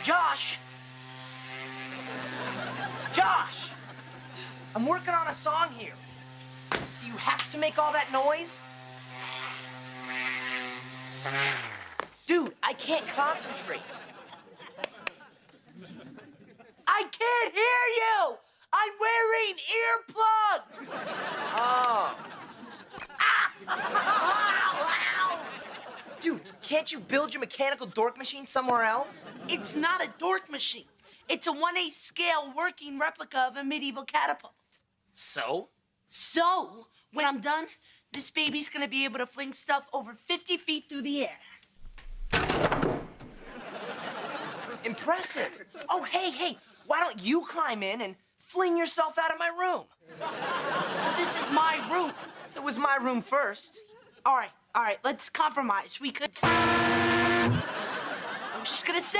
Josh! Josh! I'm working on a song here. Do you have to make all that noise? Dude, I can't concentrate. I can't hear you! I'm wearing earplugs! Oh. Ow! Dude, can't you build your mechanical dork machine somewhere else? It's not a dork machine. It's a 1/8 scale working replica of a medieval catapult. So? So, when I'm done, this baby's gonna be able to fling stuff over 50 feet through the air. Impressive. Oh, hey, why don't you climb in and fling yourself out of my room? But this is my room. It was my room first. All right, let's compromise. We could... I was just gonna say...